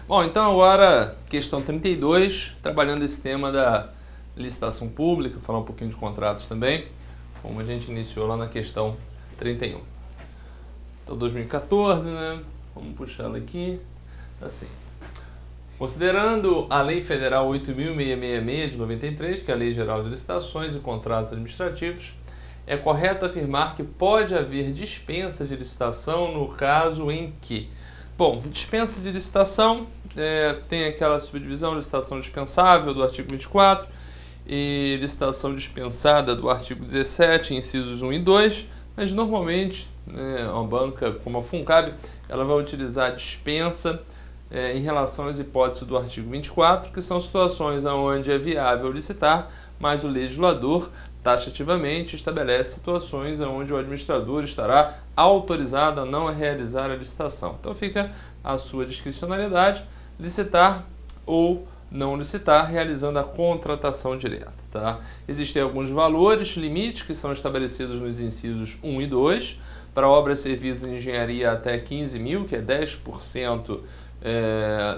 Bom, então agora, questão 32, trabalhando esse tema da licitação pública, falar um pouquinho de contratos também, como a gente iniciou lá na questão 31. Então, 2014, né? Vamos puxar ela aqui, assim. Considerando a Lei Federal 8.666 de 93, que é a Lei Geral de Licitações e Contratos Administrativos, é correto afirmar que pode haver dispensa de licitação no caso em que... Bom, dispensa de licitação, tem aquela subdivisão, licitação dispensável do artigo 24 e licitação dispensada do artigo 17, incisos 1 e 2, mas normalmente uma banca como a Funcab, ela vai utilizar a dispensa em relação às hipóteses do artigo 24, que são situações onde é viável licitar, mas o legislador taxativamente estabelece situações onde o administrador estará autorizado a não realizar a licitação. Então fica a sua discricionalidade, licitar ou não licitar, realizando a contratação direta. Tá? Existem alguns valores limites que são estabelecidos nos incisos 1 e 2, para obras, serviços e engenharia até 15 mil, que é 10%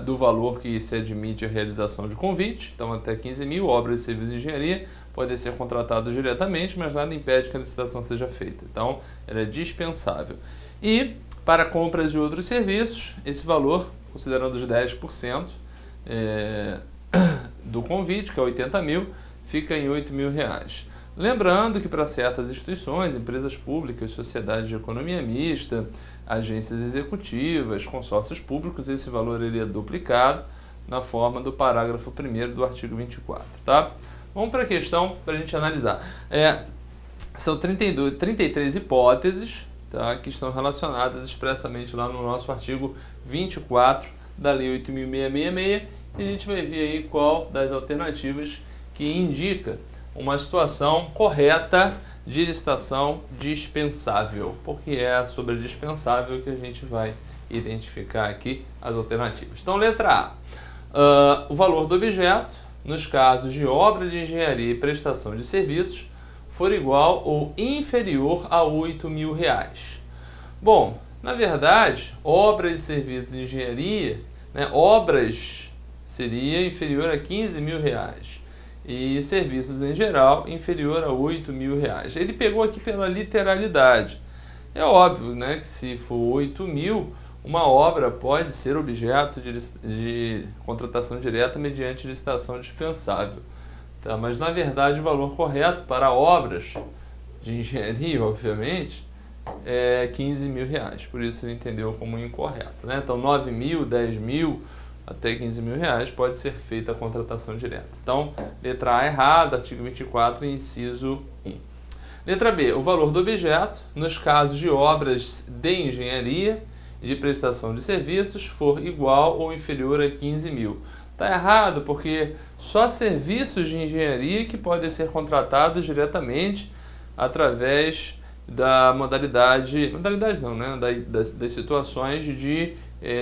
do valor que se admite a realização de convite, então até 15 mil, obras, serviços e engenharia podem ser contratados diretamente, mas nada impede que a licitação seja feita. Então, ela é dispensável. E, para compras de outros serviços, esse valor, considerando os 10% do convite, que é 80 mil, fica em 8 mil reais. Lembrando que para certas instituições, empresas públicas, sociedades de economia mista, agências executivas, consórcios públicos, esse valor ele é duplicado na forma do parágrafo 1º do artigo 24, tá? Vamos para a questão para a gente analisar. São 33 hipóteses, tá, que estão relacionadas expressamente lá no nosso artigo 24 da Lei 8.666, e a gente vai ver aí qual das alternativas que indica uma situação correta de licitação dispensável, porque é sobre a dispensável que a gente vai identificar aqui as alternativas. Então, letra A, o valor do objeto, nos casos de obra de engenharia e prestação de serviços, for igual ou inferior a 8 mil reais. Bom, na verdade, obras e serviços de engenharia, obras seria inferior a 15 mil reais e serviços em geral inferior a 8 mil reais. Ele pegou aqui pela literalidade. É óbvio, que se for 8 mil, uma obra pode ser objeto de contratação direta mediante licitação dispensável. Tá? Mas, na verdade, o valor correto para obras de engenharia, obviamente, é 15 mil reais. Por isso ele entendeu como incorreto. Então, 9 mil, 10 mil, até 15 mil reais pode ser feita a contratação direta. Então, letra A errada, artigo 24, inciso 1. Letra B, o valor do objeto, nos casos de obras de engenharia de prestação de serviços, for igual ou inferior a 15 mil. Está errado, porque só serviços de engenharia que podem ser contratados diretamente através da modalidade não, das situações de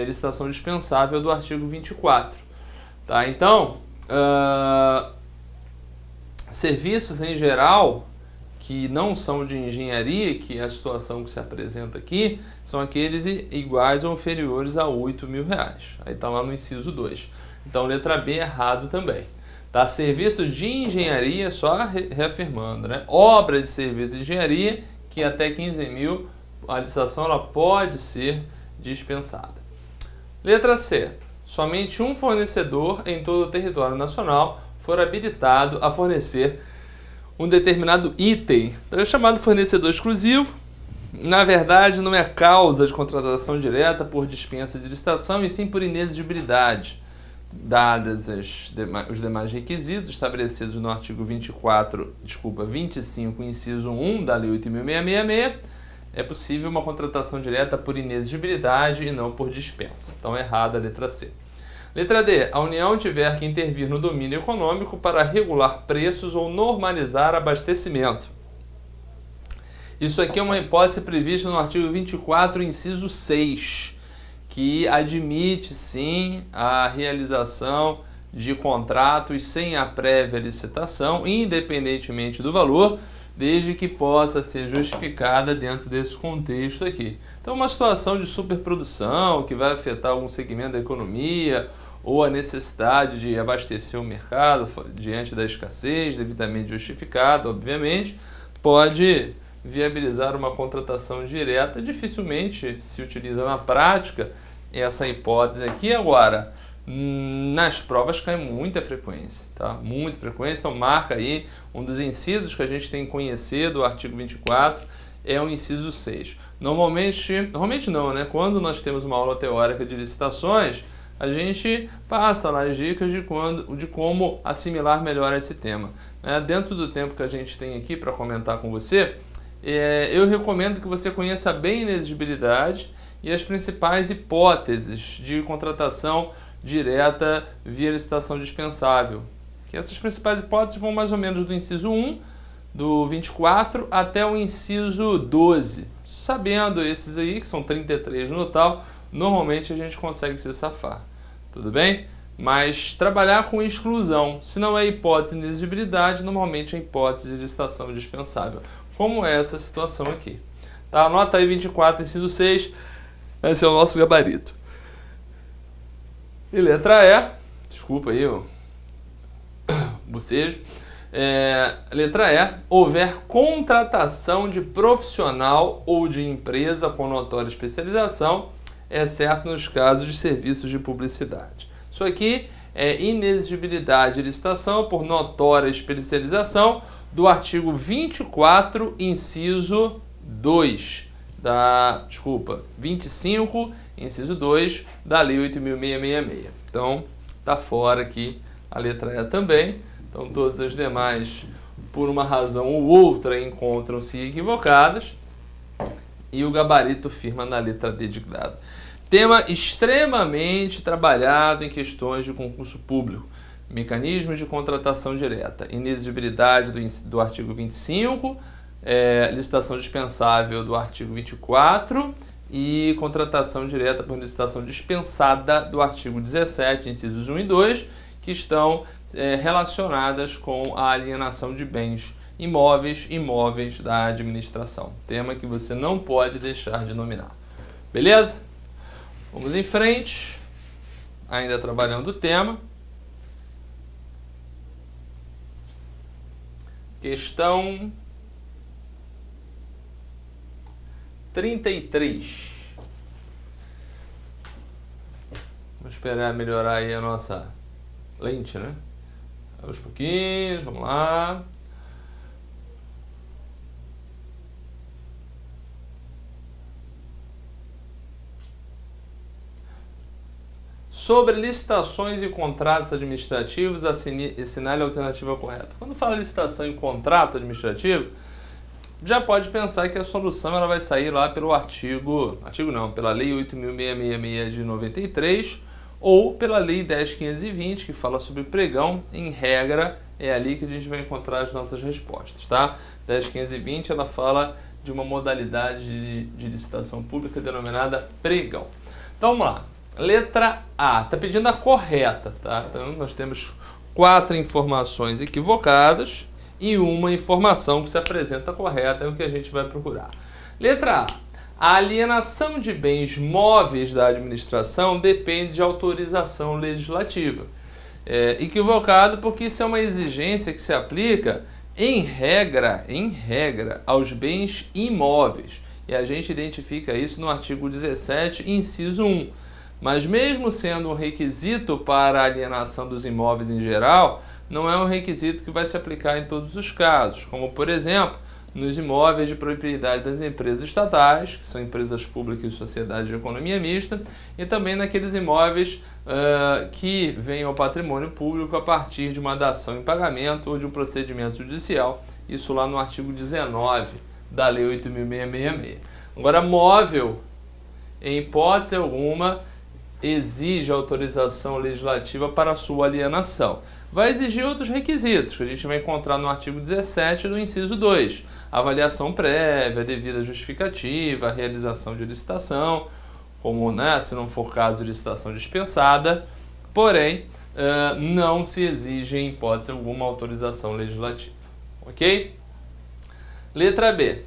licitação dispensável do artigo 24. Tá? Então, serviços em geral que não são de engenharia, que é a situação que se apresenta aqui, são aqueles iguais ou inferiores a 8 mil reais. Aí está lá no inciso 2. Então, letra B errado também. Tá? Serviços de engenharia, só reafirmando, obras de serviços de engenharia, que até 15 mil, a licitação ela pode ser dispensada. Letra C. Somente um fornecedor em todo o território nacional for habilitado a fornecer um determinado item. Então, é chamado fornecedor exclusivo. Na verdade, não é causa de contratação direta por dispensa de licitação, e sim por inexigibilidade, dadas os demais requisitos estabelecidos no artigo 25, inciso 1 da Lei 8.666, é possível uma contratação direta por inexigibilidade e não por dispensa. Então, errada a letra C. Letra D. A União tiver que intervir no domínio econômico para regular preços ou normalizar abastecimento. Isso aqui é uma hipótese prevista no artigo 24, inciso 6, que admite, sim, a realização de contratos sem a prévia licitação, independentemente do valor, desde que possa ser justificada dentro desse contexto aqui. Então, uma situação de superprodução que vai afetar algum segmento da economia ou a necessidade de abastecer o mercado diante da escassez, devidamente justificada, obviamente, pode viabilizar uma contratação direta. Dificilmente se utiliza na prática essa hipótese aqui. Agora, nas provas cai muita frequência, tá? Muita frequência, então marca aí um dos incisos que a gente tem que conhecer do artigo 24, é o inciso 6. Normalmente não, né? Quando nós temos uma aula teórica de licitações, a gente passa lá as dicas de como assimilar melhor esse tema. Dentro do tempo que a gente tem aqui para comentar com você, eu recomendo que você conheça bem a inexigibilidade e as principais hipóteses de contratação direta via licitação dispensável. Que essas principais hipóteses vão mais ou menos do inciso 1, do 24, até o inciso 12. Sabendo esses aí, que são 33 no total, normalmente a gente consegue se safar. Tudo bem? Mas trabalhar com exclusão, se não é hipótese de inexigibilidade, normalmente é hipótese de licitação dispensável. Como é essa situação aqui. Tá? Anota aí 24, inciso 6. Esse é o nosso gabarito. E letra E, desculpa aí o bocejo. Letra E, houver contratação de profissional ou de empresa com notória especialização, exceto nos casos de serviços de publicidade. Isso aqui é inexigibilidade de licitação por notória especialização do artigo 24, inciso 2, 25, inciso 2 da Lei 8.666. Então, está fora aqui a letra E também. Então, todas as demais, por uma razão ou outra, encontram-se equivocadas. E o gabarito firma na letra D de dado. Tema extremamente trabalhado em questões de concurso público. Mecanismos de contratação direta. Inexigibilidade do artigo 25, licitação dispensável do artigo 24 e contratação direta por licitação dispensada do artigo 17, incisos 1 e 2, que estão relacionadas com a alienação de bens imóveis da administração. Tema que você não pode deixar de nominar. Beleza? Vamos em frente. Ainda trabalhando o tema. Questão 33. Vamos esperar melhorar aí a nossa lente, né? Aos pouquinhos, vamos lá. Sobre licitações e contratos administrativos, assinale a alternativa correta. Quando fala licitação e contrato administrativo, já pode pensar que a solução ela vai sair lá pelo pela Lei 8.666 de 93 ou pela Lei 10.520, que fala sobre pregão. Em regra, é ali que a gente vai encontrar as nossas respostas, tá? 10.520 ela fala de uma modalidade de licitação pública denominada pregão. Então vamos lá. Letra A, está pedindo a correta, tá? Então nós temos 4 informações equivocadas e uma informação que se apresenta correta, é o que a gente vai procurar. Letra A alienação de bens móveis da administração depende de autorização legislativa. Equivocado porque isso é uma exigência que se aplica em regra, aos bens imóveis. E a gente identifica isso no artigo 17, inciso 1. Mas mesmo sendo um requisito para a alienação dos imóveis em geral, não é um requisito que vai se aplicar em todos os casos, como por exemplo, nos imóveis de propriedade das empresas estatais, que são empresas públicas e sociedades de economia mista, e também naqueles imóveis que vêm ao patrimônio público a partir de uma dação em pagamento ou de um procedimento judicial, isso lá no artigo 19 da Lei 8.666. Agora, móvel, em hipótese alguma, exige autorização legislativa para a sua alienação. Vai exigir outros requisitos, que a gente vai encontrar no artigo 17 do inciso 2. Avaliação prévia, devida justificativa, realização de licitação, como, se não for caso de licitação dispensada, porém, não se exige em hipótese alguma autorização legislativa. Ok? Letra B.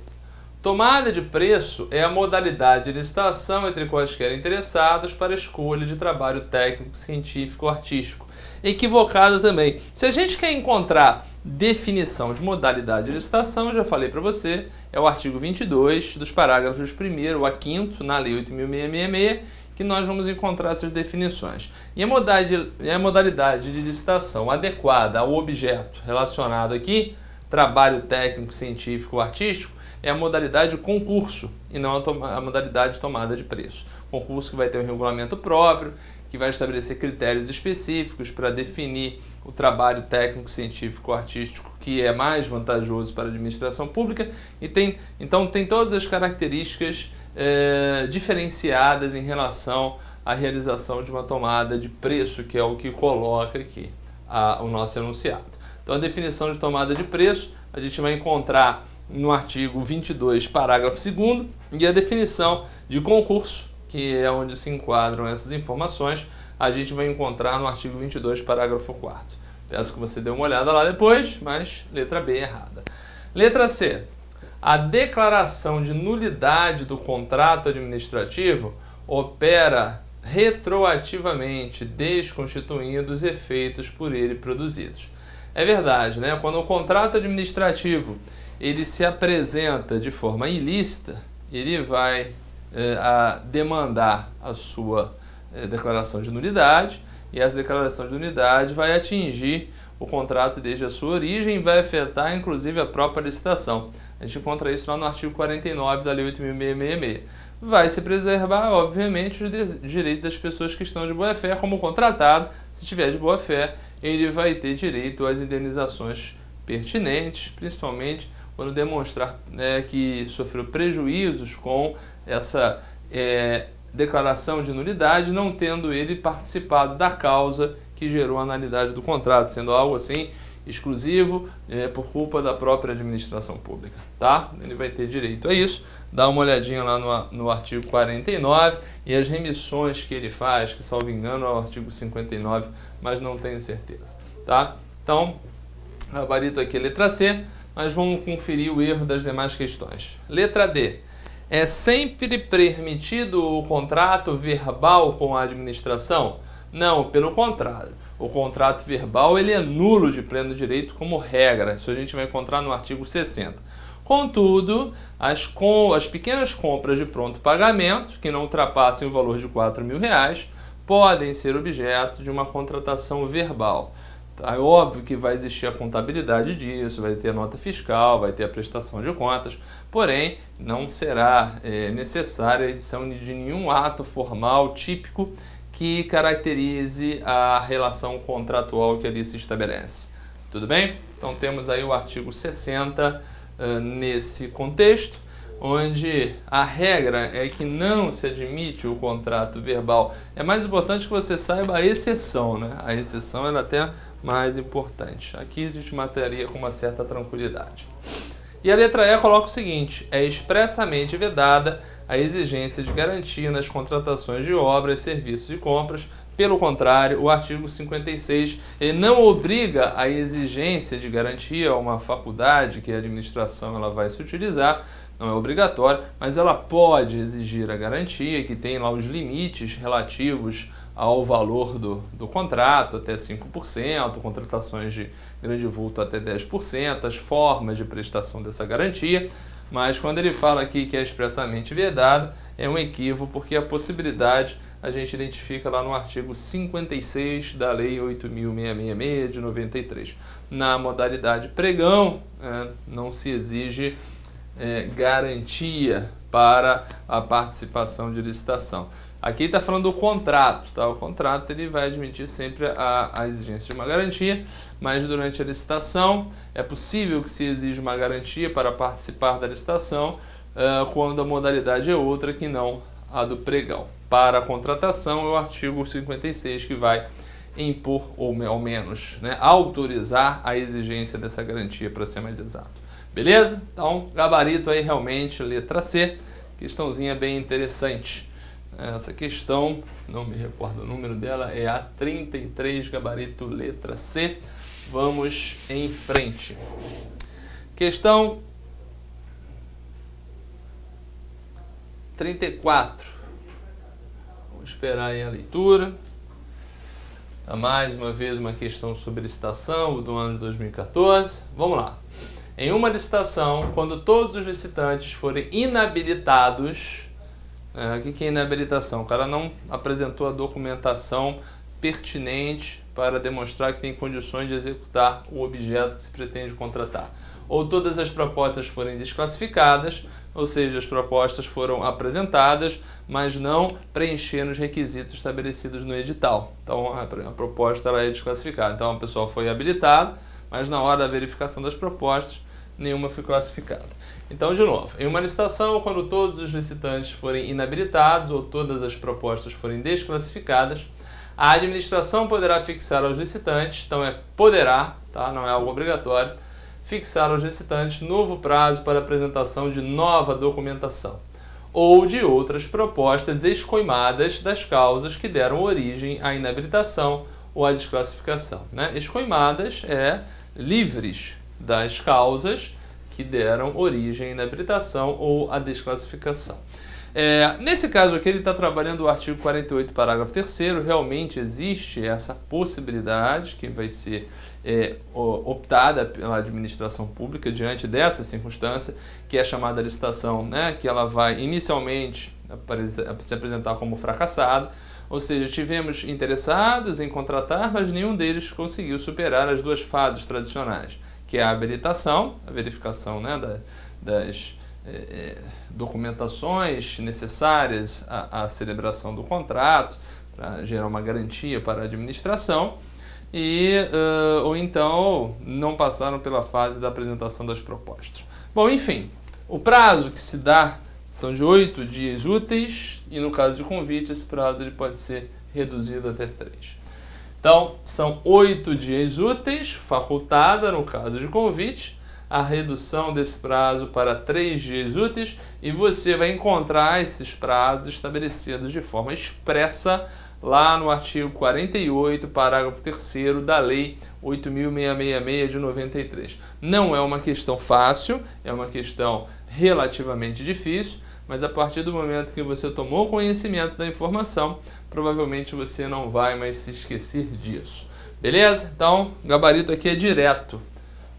Tomada de preço é a modalidade de licitação entre quaisquer interessados para escolha de trabalho técnico, científico ou artístico. Equivocado também. Se a gente quer encontrar definição de modalidade de licitação, eu já falei para você, é o artigo 22 dos parágrafos 1º a 5º na Lei 8.666, que nós vamos encontrar essas definições. E a modalidade de licitação adequada ao objeto relacionado aqui, trabalho técnico, científico ou artístico, é a modalidade concurso e não a modalidade de tomada de preço. Concurso que vai ter um regulamento próprio, que vai estabelecer critérios específicos para definir o trabalho técnico, científico ou artístico que é mais vantajoso para a administração pública e então tem todas as características diferenciadas em relação à realização de uma tomada de preço, que é o que coloca aqui o nosso enunciado. Então a definição de tomada de preço a gente vai encontrar no artigo 22, parágrafo 2º, e a definição de concurso, que é onde se enquadram essas informações, a gente vai encontrar no artigo 22, parágrafo 4º. Peço que você dê uma olhada lá depois, mas letra B errada. Letra C. A declaração de nulidade do contrato administrativo opera retroativamente, desconstituindo os efeitos por ele produzidos. É verdade, né? Quando o contrato administrativo ele se apresenta de forma ilícita, ele vai demandar a sua declaração de nulidade, e essa declaração de nulidade vai atingir o contrato desde a sua origem e vai afetar inclusive a própria licitação. A gente encontra isso lá no artigo 49 da Lei 8.666. Vai se preservar, obviamente, os direitos das pessoas que estão de boa-fé, como contratado. Se estiver de boa-fé, ele vai ter direito às indenizações pertinentes, principalmente quando demonstrar que sofreu prejuízos com essa declaração de nulidade, não tendo ele participado da causa que gerou a nulidade do contrato, sendo algo assim exclusivo por culpa da própria administração pública, tá? Ele vai ter direito a isso. Dá uma olhadinha lá no artigo 49 e as remissões que ele faz, que salvo engano é o artigo 59, mas não tenho certeza, tá? Então, gabarito aqui é letra C, mas vamos conferir o erro das demais questões. Letra D. É sempre permitido o contrato verbal com a administração? Não, pelo contrário. O contrato verbal ele é nulo de pleno direito como regra. Isso a gente vai encontrar no artigo 60. Contudo, as pequenas compras de pronto pagamento, que não ultrapassem o valor de R$4.000, podem ser objeto de uma contratação verbal. É óbvio que vai existir a contabilidade disso, vai ter a nota fiscal, vai ter a prestação de contas, porém não será necessária a edição de nenhum ato formal típico que caracterize a relação contratual que ali se estabelece. Tudo bem? Então temos aí o artigo 60 nesse contexto, onde a regra é que não se admite o contrato verbal. É mais importante que você saiba a exceção, né? A exceção é até mais importante. Aqui a gente mataria com uma certa tranquilidade. E a letra E coloca o seguinte: é expressamente vedada a exigência de garantia nas contratações de obras, serviços e compras. Pelo contrário, o artigo 56 ele não obriga a exigência de garantia a uma faculdade que a administração ela vai se utilizar, não é obrigatório, mas ela pode exigir a garantia, que tem lá os limites relativos ao valor do contrato, até 5%, contratações de grande vulto até 10%, as formas de prestação dessa garantia. Mas quando ele fala aqui que é expressamente vedado, é um equívoco, porque a possibilidade a gente identifica lá no artigo 56 da Lei 8.666 de 93. Na modalidade pregão, não se exige garantia para a participação de licitação. Aqui está falando do contrato, tá? O contrato ele vai admitir sempre a exigência de uma garantia, mas durante a licitação é possível que se exija uma garantia para participar da licitação quando a modalidade é outra que não a do pregão. Para a contratação é o artigo 56 que vai impor, ou ao menos, autorizar a exigência dessa garantia, para ser mais exato. Beleza? Então, gabarito aí realmente, letra C, questãozinha bem interessante. Essa questão, não me recordo o número dela, é a 33, gabarito letra C. Vamos em frente. Questão 34. Vamos esperar aí a leitura. Mais uma vez uma questão sobre licitação do ano de 2014. Vamos lá. Em uma licitação, quando todos os licitantes forem inabilitados, o que é inabilitação? O cara não apresentou a documentação pertinente para demonstrar que tem condições de executar o objeto que se pretende contratar. Ou todas as propostas forem desclassificadas, ou seja, as propostas foram apresentadas, mas não preencheram os requisitos estabelecidos no edital. Então, a proposta ela é desclassificada. Então, a pessoa foi habilitada, mas na hora da verificação das propostas, nenhuma foi classificada. Então, de novo, em uma licitação, quando todos os licitantes forem inabilitados ou todas as propostas forem desclassificadas, a administração poderá fixar aos licitantes, então poderá, tá? Não é algo obrigatório, fixar aos licitantes novo prazo para apresentação de nova documentação ou de outras propostas escoimadas das causas que deram origem à inabilitação ou à desclassificação. Né? Escoimadas é livres das causas que deram origem à inabilitação ou à desclassificação. Nesse caso aqui ele está trabalhando o artigo 48, parágrafo 3º, realmente existe essa possibilidade que vai ser optada pela administração pública diante dessa circunstância, que é chamada licitação, né, que ela vai inicialmente se apresentar como fracassada, ou seja, tivemos interessados em contratar, mas nenhum deles conseguiu superar as duas fases tradicionais, que é a habilitação, a verificação, né, das documentações necessárias à celebração do contrato, para gerar uma garantia para a administração, ou então não passaram pela fase da apresentação das propostas. Bom, enfim, o prazo que se dá são de 8 dias úteis e no caso de convite esse prazo ele pode ser reduzido até 3. Então, são 8 dias úteis, facultada no caso de convite, a redução desse prazo para 3 dias úteis e você vai encontrar esses prazos estabelecidos de forma expressa lá no artigo 48, parágrafo 3º da Lei 8.666 de 93. Não é uma questão fácil, é uma questão relativamente difícil, mas a partir do momento que você tomou conhecimento da informação, provavelmente você não vai mais se esquecer disso. Beleza? Então, o gabarito aqui é direto.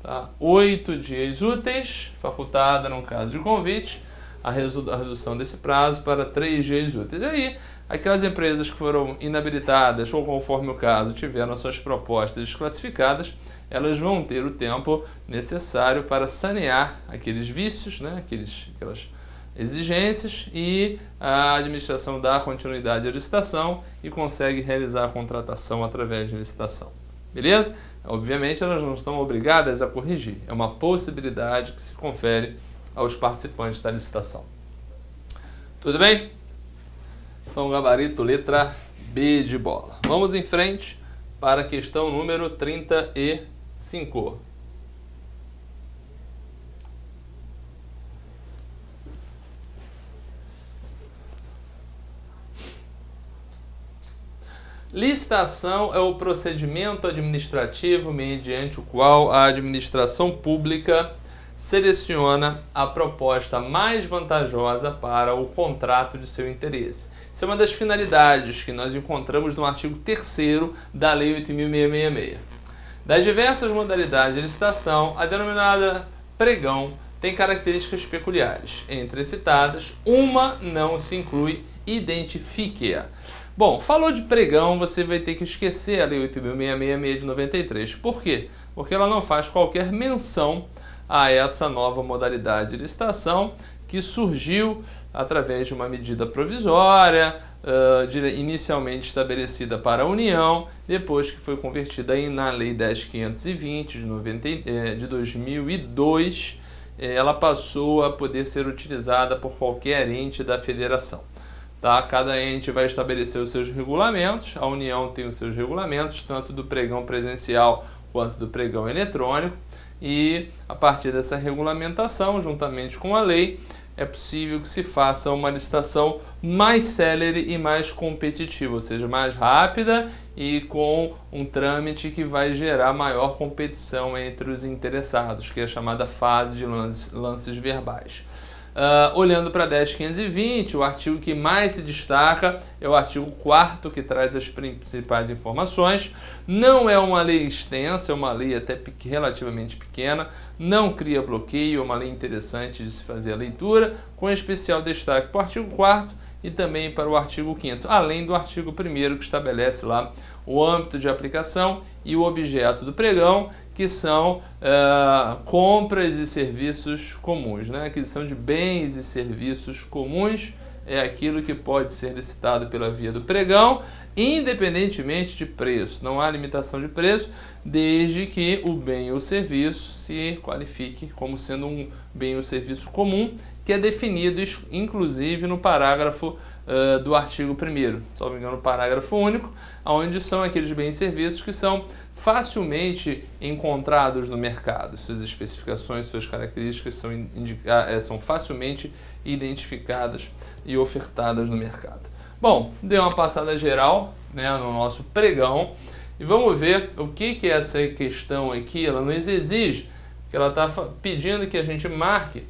Tá? 8 dias úteis, facultada no caso de convite, a redução desse prazo para 3 dias úteis. E aí, aquelas empresas que foram inabilitadas ou, conforme o caso, tiveram suas propostas desclassificadas, elas vão ter o tempo necessário para sanear aqueles vícios, né, aquelas exigências, e a administração dá continuidade à licitação e consegue realizar a contratação através de licitação. Beleza? Obviamente, elas não estão obrigadas a corrigir. É uma possibilidade que se confere aos participantes da licitação. Tudo bem? Então, gabarito letra B de bola. Vamos em frente para a questão número 35. Licitação é o procedimento administrativo mediante o qual a administração pública seleciona a proposta mais vantajosa para o contrato de seu interesse. Isso é uma das finalidades que nós encontramos no artigo 3º da Lei 8.666. Das diversas modalidades de licitação, a denominada pregão tem características peculiares. Entre as citadas, uma não se inclui, identifique-a. Bom, falou de pregão, você vai ter que esquecer a Lei 8.666 de 93. Por quê? Porque ela não faz qualquer menção a essa nova modalidade de licitação que surgiu através de uma medida provisória, inicialmente estabelecida para a União, depois que foi convertida na Lei 10.520 de 2002, ela passou a poder ser utilizada por qualquer ente da federação. Tá? Cada ente vai estabelecer os seus regulamentos, a União tem os seus regulamentos, tanto do pregão presencial quanto do pregão eletrônico, e a partir dessa regulamentação, juntamente com a lei, é possível que se faça uma licitação mais célere e mais competitiva, ou seja, mais rápida e com um trâmite que vai gerar maior competição entre os interessados, que é a chamada fase de lances verbais. Olhando para 10.520, o artigo que mais se destaca é o artigo 4º, que traz as principais informações. Não é uma lei extensa, é uma lei até relativamente pequena, não cria bloqueio, é uma lei interessante de se fazer a leitura, com especial destaque para o artigo 4º e também para o artigo 5º, além do artigo 1º, que estabelece lá o âmbito de aplicação e o objeto do pregão, que são compras e serviços comuns, né? Aquisição de bens e serviços comuns é aquilo que pode ser licitado pela via do pregão, independentemente de preço. Não há limitação de preço, desde que o bem ou serviço se qualifique como sendo um bem ou serviço comum, que é definido inclusive no parágrafo do artigo 1º, salvo engano, parágrafo único, onde são aqueles bens e serviços que são facilmente encontrados no mercado. Suas especificações, suas características são facilmente identificadas e ofertadas no mercado. Bom, dei uma passada geral, né, no nosso pregão e vamos ver o que é essa questão aqui. Ela nos exige, que ela está pedindo que a gente marque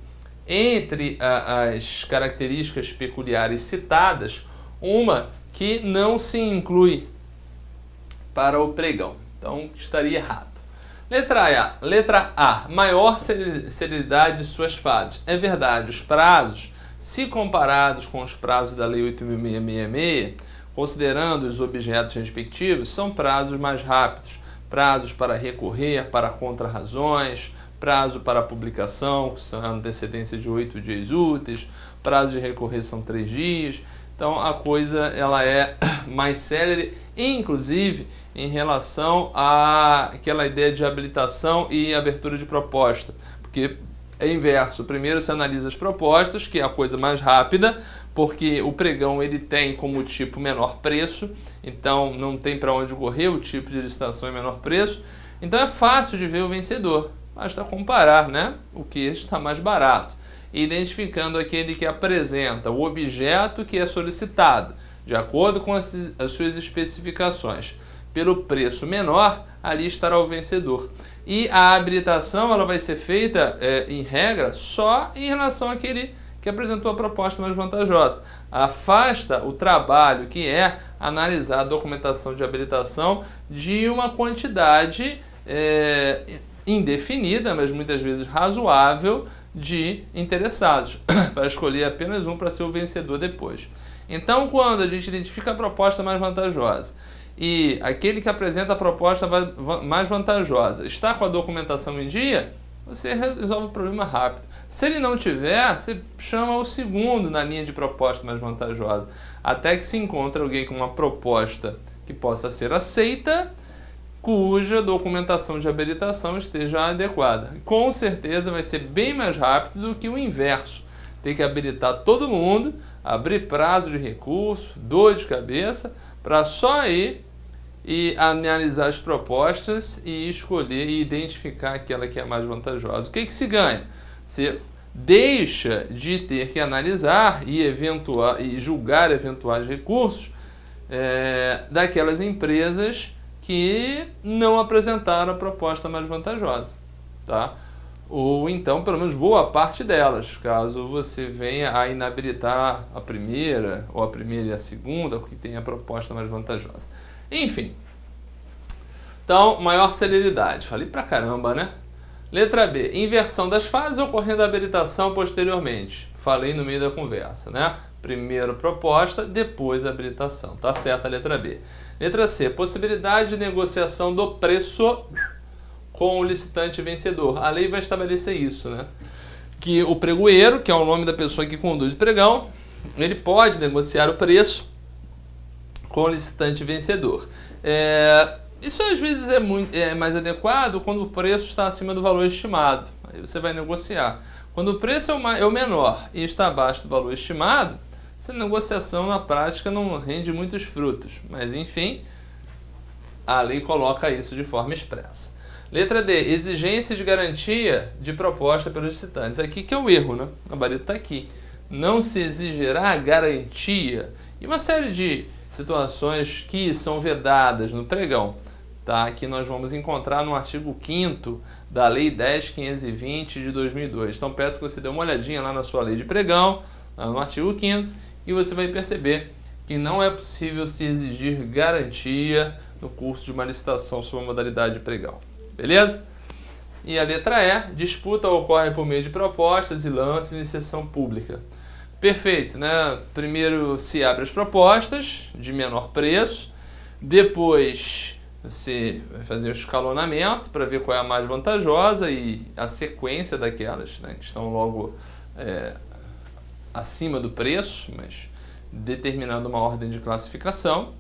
entre as características peculiares citadas, uma que não se inclui para o pregão. Então, estaria errado. Letra A. Maior celeridade de suas fases. É verdade, os prazos, se comparados com os prazos da Lei 8.666, considerando os objetos respectivos, são prazos mais rápidos. Prazos para recorrer, para contrarrazões, prazo para publicação, que são antecedência de 8 dias úteis, prazo de recorrer são 3 dias. Então a coisa ela é mais célere, inclusive em relação àquela ideia de habilitação e abertura de proposta, porque é inverso. Primeiro se analisa as propostas, que é a coisa mais rápida, porque o pregão ele tem como tipo menor preço, então não tem para onde correr, o tipo de licitação é menor preço, então é fácil de ver o vencedor. Basta comparar, né, o que está mais barato, identificando aquele que apresenta o objeto que é solicitado, de acordo com as suas especificações, pelo preço menor, ali estará o vencedor. E a habilitação ela vai ser feita, em regra, só em relação àquele que apresentou a proposta mais vantajosa. Afasta o trabalho que é analisar a documentação de habilitação de uma quantidade indefinida, mas muitas vezes razoável, de interessados, para escolher apenas um para ser o vencedor depois. Então, quando a gente identifica a proposta mais vantajosa e aquele que apresenta a proposta mais vantajosa está com a documentação em dia, você resolve o problema rápido. Se ele não tiver, você chama o segundo na linha de proposta mais vantajosa, até que se encontre alguém com uma proposta que possa ser aceita, cuja documentação de habilitação esteja adequada. Com certeza vai ser bem mais rápido do que o inverso. Tem que habilitar todo mundo, abrir prazo de recurso, dor de cabeça, para só ir e analisar as propostas e escolher e identificar aquela que é mais vantajosa. O que se ganha? Você deixa de ter que analisar e julgar eventuais recursos daquelas empresas que não apresentaram a proposta mais vantajosa, tá? Ou então, pelo menos boa parte delas, caso você venha a inabilitar a primeira, ou a primeira e a segunda, que tem a proposta mais vantajosa. Enfim. Então, maior celeridade. Falei pra caramba, né? Letra B. Inversão das fases ocorrendo a habilitação posteriormente. Falei no meio da conversa, né? Primeiro proposta, depois habilitação. Tá certa a letra B. Letra C. Possibilidade de negociação do preço com o licitante vencedor. A lei vai estabelecer isso, né? Que o pregoeiro, que é o nome da pessoa que conduz o pregão, ele pode negociar o preço com o licitante vencedor. Isso às vezes é mais adequado quando o preço está acima do valor estimado. Aí você vai negociar. Quando o preço é o menor e está abaixo do valor estimado, essa negociação na prática não rende muitos frutos. Mas enfim, a lei coloca isso de forma expressa. Letra D. Exigência de garantia de proposta pelos licitantes. Aqui que é o erro, né? O gabarito está aqui. Não se exigirá garantia. E uma série de situações que são vedadas no pregão. tá? Que nós vamos encontrar no artigo 5º da Lei 10.520 de 2002. Então peço que você dê uma olhadinha lá na sua lei de pregão, lá no artigo 5º, e você vai perceber que não é possível se exigir garantia no curso de uma licitação sobre a modalidade de pregão. Beleza? E a letra E, disputa ocorre por meio de propostas e lances em sessão pública. Perfeito, né? Primeiro se abre as propostas de menor preço, depois você vai fazer o escalonamento para ver qual é a mais vantajosa e a sequência daquelas, né, que estão logo acima do preço, mas determinando uma ordem de classificação.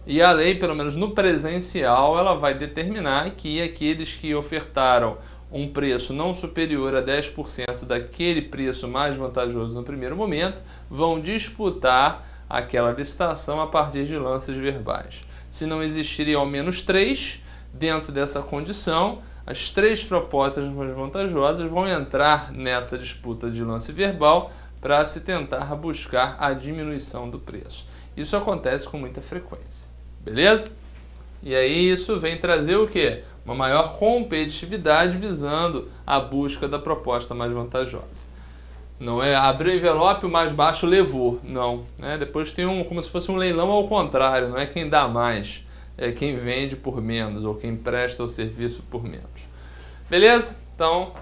E a lei, pelo menos no presencial, ela vai determinar que aqueles que ofertaram um preço não superior a 10% daquele preço mais vantajoso no primeiro momento vão disputar aquela licitação a partir de lances verbais. Se não existirem ao menos 3, dentro dessa condição, as 3 propostas mais vantajosas vão entrar nessa disputa de lance verbal para se tentar buscar a diminuição do preço. Isso acontece com muita frequência, beleza? E aí isso vem trazer o quê? Uma maior competitividade visando a busca da proposta mais vantajosa. Não é abrir o envelope, o mais baixo levou, não. Né? Depois tem como se fosse um leilão ao contrário, não é quem dá mais, é quem vende por menos ou quem presta o serviço por menos. Beleza? Então,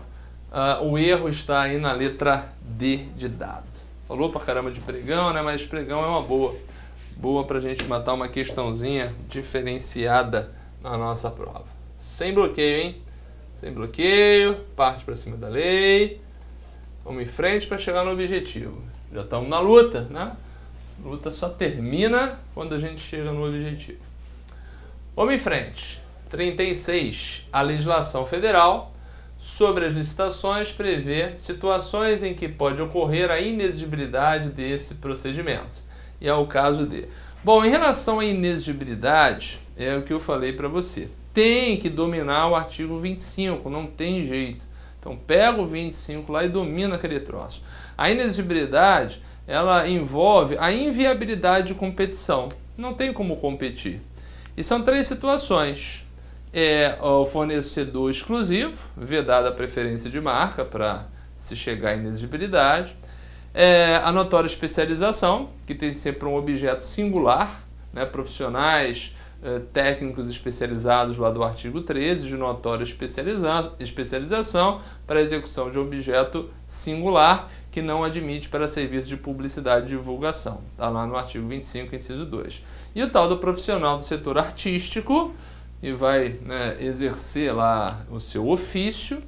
o erro está aí na letra D de dado. Falou pra caramba de pregão, né? Mas pregão é uma boa pra gente matar uma questãozinha diferenciada na nossa prova. Sem bloqueio, hein? Sem bloqueio, parte pra cima da lei. Vamos em frente para chegar no objetivo. Já estamos na luta, né? A luta só termina quando a gente chega no objetivo. Vamos em frente. 36. A legislação federal sobre as licitações prevê situações em que pode ocorrer a inexigibilidade desse procedimento. E é o caso de... Bom, em relação à inexigibilidade, é o que eu falei para você. Tem que dominar o artigo 25, não tem jeito. Então pega o 25 lá e domina aquele troço. A inexigibilidade, ela envolve a inviabilidade de competição. Não tem como competir. E são 3 situações. O fornecedor exclusivo, vedada a preferência de marca para se chegar à inexigibilidade. A notória especialização, que tem sempre um objeto singular, né, profissionais, técnicos especializados lá do artigo 13 de notória especialização para execução de objeto singular que não admite para serviços de publicidade e divulgação. Está lá no artigo 25, inciso 2. E o tal do profissional do setor artístico, e vai, né, exercer lá o seu ofício,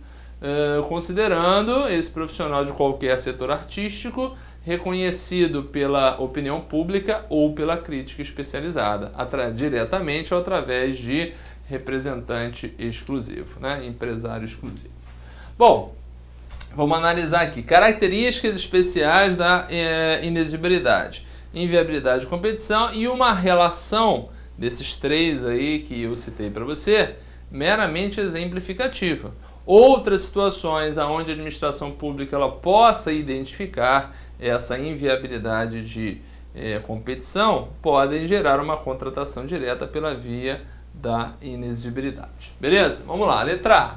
considerando esse profissional de qualquer setor artístico reconhecido pela opinião pública ou pela crítica especializada, diretamente ou através de representante exclusivo, né? Empresário exclusivo. Bom, vamos analisar aqui características especiais da inexigibilidade, inviabilidade de competição e uma relação desses 3 aí que eu citei para você, meramente exemplificativa. Outras situações onde a administração pública ela possa identificar essa inviabilidade de competição podem gerar uma contratação direta pela via da inexigibilidade. Beleza? Vamos lá, letra A.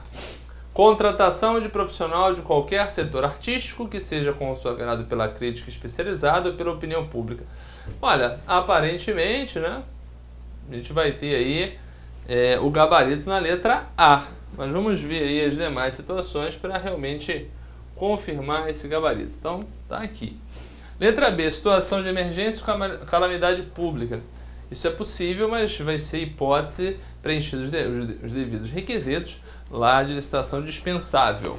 Contratação de profissional de qualquer setor artístico que seja consagrado pela crítica especializada ou pela opinião pública. Olha, aparentemente, né, a gente vai ter aí o gabarito na letra A, mas vamos ver aí as demais situações para realmente confirmar esse gabarito. Então, tá aqui. Letra B, situação de emergência ou calamidade pública. Isso é possível, mas vai ser hipótese preenchidos os devidos requisitos lá de licitação dispensável.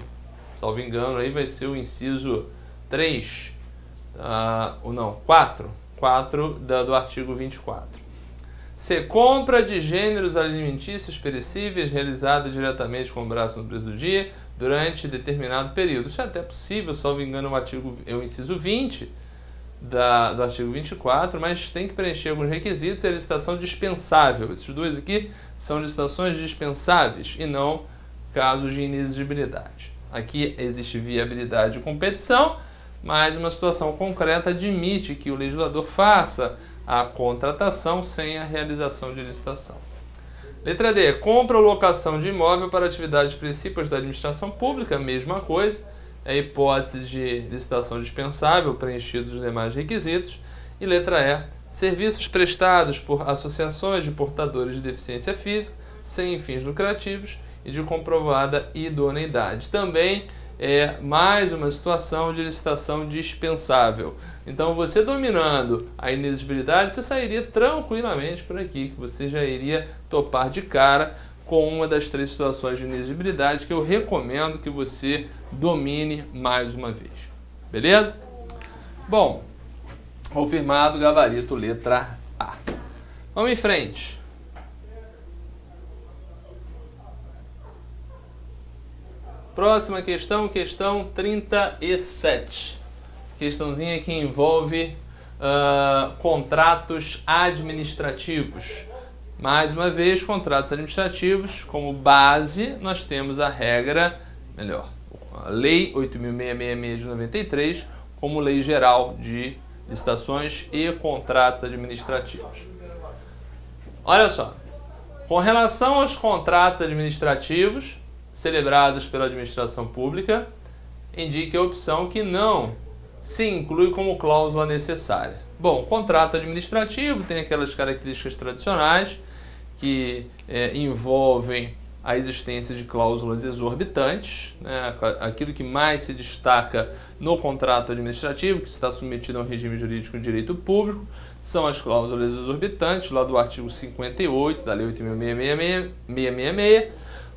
Salvo engano, aí vai ser o inciso 3, ou não, 4 do artigo 24. C. Compra de gêneros alimentícios perecíveis realizada diretamente com o braço no preço do dia durante determinado período. Isso é até possível, salvo engano, o inciso 20 do artigo 24, mas tem que preencher alguns requisitos e a licitação dispensável. Esses 2 aqui são licitações dispensáveis e não casos de inexigibilidade. Aqui existe viabilidade de competição, mas uma situação concreta admite que o legislador faça a contratação sem a realização de licitação. Letra D, compra ou locação de imóvel para atividades principais da administração pública, mesma coisa. É a hipótese de licitação dispensável, preenchidos os demais requisitos. E letra E, serviços prestados por associações de portadores de deficiência física, sem fins lucrativos e de comprovada idoneidade. Também é mais uma situação de licitação dispensável. Então, você dominando a inexigibilidade, você sairia tranquilamente por aqui, que você já iria topar de cara com uma das 3 situações de inexigibilidade que eu recomendo que você domine mais uma vez. Beleza? Bom, confirmado, gabarito letra A. Vamos em frente. Próxima questão, questão 37. Questãozinha que envolve contratos administrativos. Mais uma vez, contratos administrativos, como base, nós temos a regra, a Lei 8.666 de 93, como lei geral de licitações e contratos administrativos. Olha só, com relação aos contratos administrativos celebrados pela administração pública, indique a opção que não se inclui como cláusula necessária. Bom, contrato administrativo tem aquelas características tradicionais que envolvem a existência de cláusulas exorbitantes, né? Aquilo que mais se destaca no contrato administrativo, que está submetido a um regime jurídico de direito público, são as cláusulas exorbitantes, lá do artigo 58 da Lei 8.666.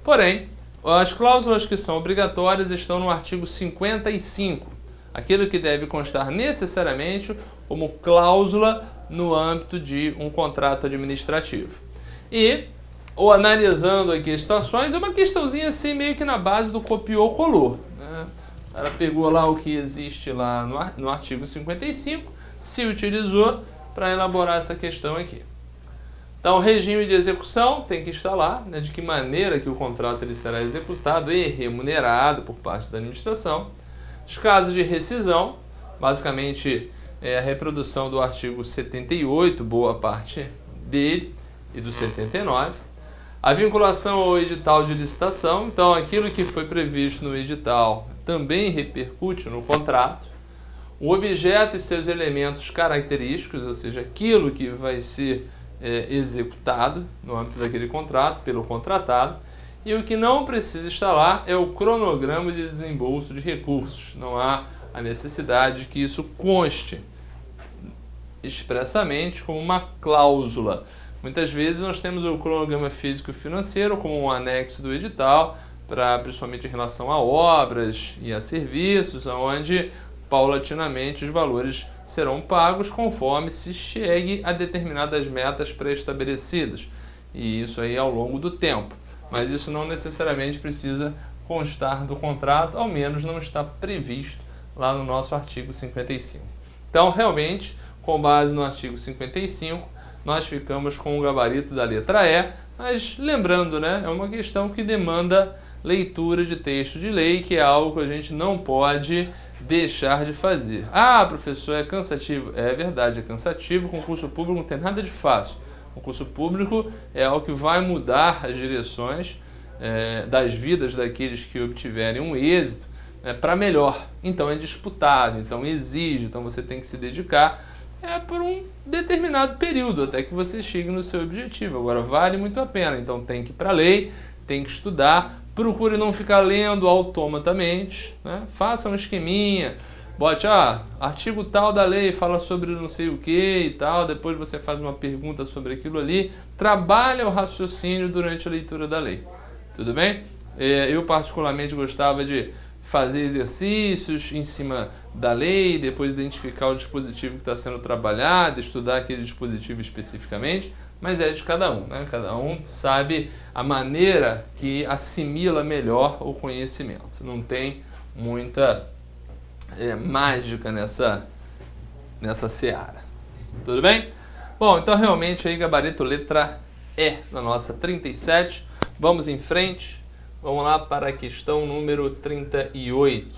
Porém, as cláusulas que são obrigatórias estão no artigo 55, aquilo que deve constar necessariamente como cláusula no âmbito de um contrato administrativo. E, ou analisando aqui as situações, é uma questãozinha assim meio que na base do copiou, colou, né? Ela pegou lá o que existe lá no artigo 55, se utilizou para elaborar essa questão aqui. Então, o regime de execução tem que estar lá, né, de que maneira que o contrato ele será executado e remunerado por parte da administração. Os casos de rescisão, basicamente a reprodução do artigo 78, boa parte dele, e do 79. A vinculação ao edital de licitação, então aquilo que foi previsto no edital também repercute no contrato. O objeto e seus elementos característicos, ou seja, aquilo que vai ser executado no âmbito daquele contrato, pelo contratado. E o que não precisa estar lá é o cronograma de desembolso de recursos. Não há a necessidade de que isso conste expressamente como uma cláusula. Muitas vezes nós temos o cronograma físico e financeiro como um anexo do edital, principalmente em relação a obras e a serviços, onde paulatinamente os valores serão pagos conforme se chegue a determinadas metas pré-estabelecidas. E isso aí ao longo do tempo. Mas isso não necessariamente precisa constar do contrato, ao menos não está previsto lá no nosso artigo 55. Então, realmente, com base no artigo 55, nós ficamos com o gabarito da letra E, mas lembrando, né, é uma questão que demanda leitura de texto de lei, que é algo que a gente não pode deixar de fazer. Ah, professor, é cansativo. É verdade, é cansativo, concurso público não tem nada de fácil. Concurso público é algo que vai mudar as direções das vidas daqueles que obtiverem um êxito para melhor. Então é disputado, então exige, então você tem que se dedicar por um determinado período até que você chegue no seu objetivo. Agora vale muito a pena, então tem que ir para a lei, tem que estudar, procure não ficar lendo automatamente, né? Faça um esqueminha, bote, artigo tal da lei fala sobre não sei o que e tal, depois você faz uma pergunta sobre aquilo ali, trabalha o raciocínio durante a leitura da lei, tudo bem? Eu particularmente gostava de fazer exercícios em cima da lei, depois identificar o dispositivo que está sendo trabalhado, estudar aquele dispositivo especificamente, mas é de cada um, né? Cada um sabe a maneira que assimila melhor o conhecimento. Não tem muita mágica nessa seara. Tudo bem? Bom, então realmente aí gabarito letra E na nossa 37. Vamos em frente. Vamos lá para a questão número 38.